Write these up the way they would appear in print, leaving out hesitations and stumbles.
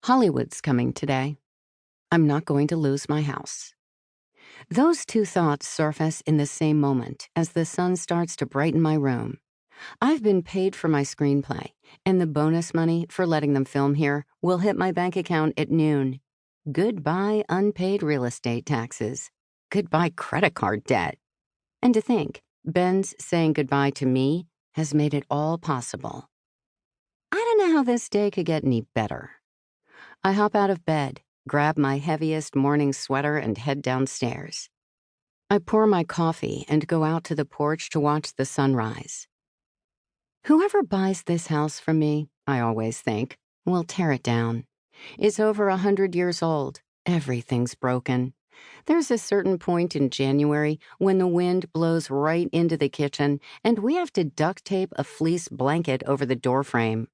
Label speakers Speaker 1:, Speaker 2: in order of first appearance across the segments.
Speaker 1: Hollywood's coming today. I'm not going to lose my house. Those two thoughts surface in the same moment as the sun starts to brighten my room. I've been paid for my screenplay, and the bonus money for letting them film here will hit my bank account at noon. Goodbye unpaid real estate taxes. Goodbye credit card debt. And to think, Ben's saying goodbye to me has made it all possible. I don't know how this day could get any better. I hop out of bed, grab my heaviest morning sweater, and head downstairs. I pour my coffee and go out to the porch to watch the sunrise. Whoever buys this house from me, I always think, will tear it down. It's over 100 years old. Everything's broken. There's a certain point in January when the wind blows right into the kitchen and we have to duct tape a fleece blanket over the doorframe.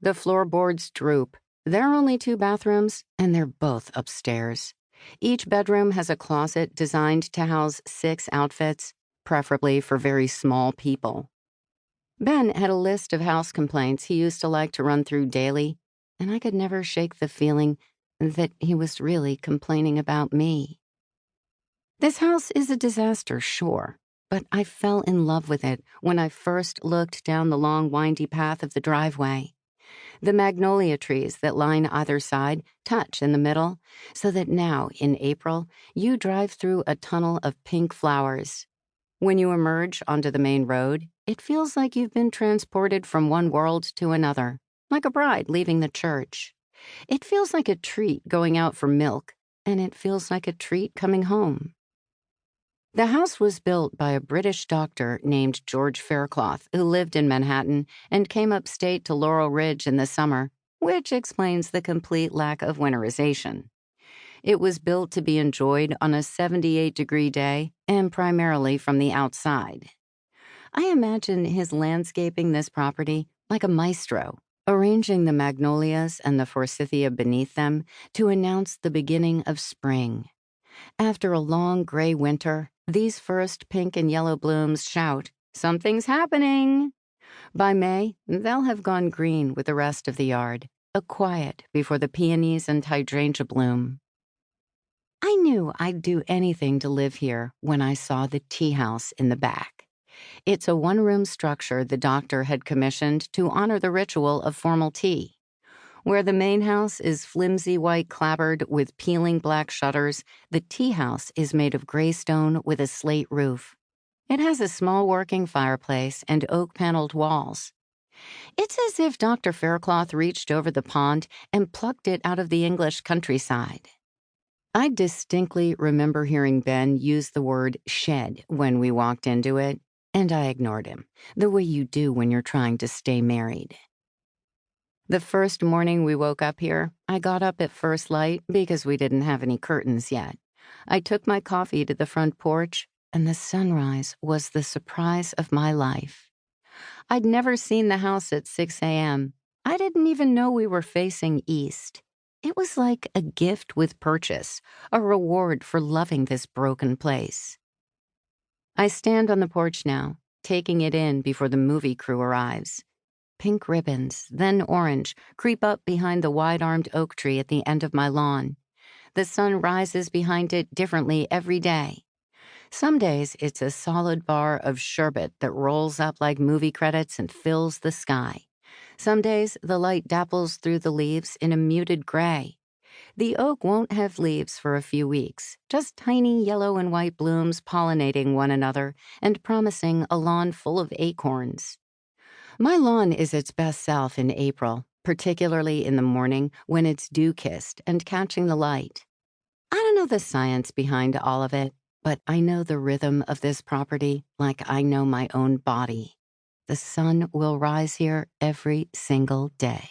Speaker 1: The floorboards droop. There are only 2 bathrooms, and they're both upstairs. Each bedroom has a closet designed to house 6 outfits, preferably for very small people. Ben had a list of house complaints he used to like to run through daily, and I could never shake the feeling that he was really complaining about me. This house is a disaster, sure, but I fell in love with it when I first looked down the long, windy path of the driveway. The magnolia trees that line either side touch in the middle, so that now, in April, you drive through a tunnel of pink flowers. When you emerge onto the main road, it feels like you've been transported from one world to another, like a bride leaving the church. It feels like a treat going out for milk, and it feels like a treat coming home. The house was built by a British doctor named George Faircloth, who lived in Manhattan and came upstate to Laurel Ridge in the summer, which explains the complete lack of winterization. It was built to be enjoyed on a 78-degree day and primarily from the outside. I imagine his landscaping this property like a maestro, arranging the magnolias and the forsythia beneath them to announce the beginning of spring. After a long gray winter, these first pink and yellow blooms shout, "Something's happening!" By May, they'll have gone green with the rest of the yard, a quiet before the peonies and hydrangea bloom. I knew I'd do anything to live here when I saw the tea house in the back. It's a one-room structure the doctor had commissioned to honor the ritual of formal tea. Where the main house is flimsy white clapboard with peeling black shutters, the tea house is made of gray stone with a slate roof. It has a small working fireplace and oak-paneled walls. It's as if Dr. Faircloth reached over the pond and plucked it out of the English countryside. I distinctly remember hearing Ben use the word shed when we walked into it, and I ignored him, the way you do when you're trying to stay married. The first morning we woke up here, I got up at first light because we didn't have any curtains yet. I took my coffee to the front porch, and the sunrise was the surprise of my life. I'd never seen the house at 6 a.m. I didn't even know we were facing east. It was like a gift with purchase, a reward for loving this broken place. I stand on the porch now, taking it in before the movie crew arrives. Pink ribbons, then orange, creep up behind the wide-armed oak tree at the end of my lawn. The sun rises behind it differently every day. Some days it's a solid bar of sherbet that rolls up like movie credits and fills the sky. Some days the light dapples through the leaves in a muted gray. The oak won't have leaves for a few weeks, just tiny yellow and white blooms pollinating one another and promising a lawn full of acorns. My lawn is its best self in April, particularly in the morning when it's dew-kissed and catching the light. I don't know the science behind all of it, but I know the rhythm of this property like I know my own body. The sun will rise here every single day.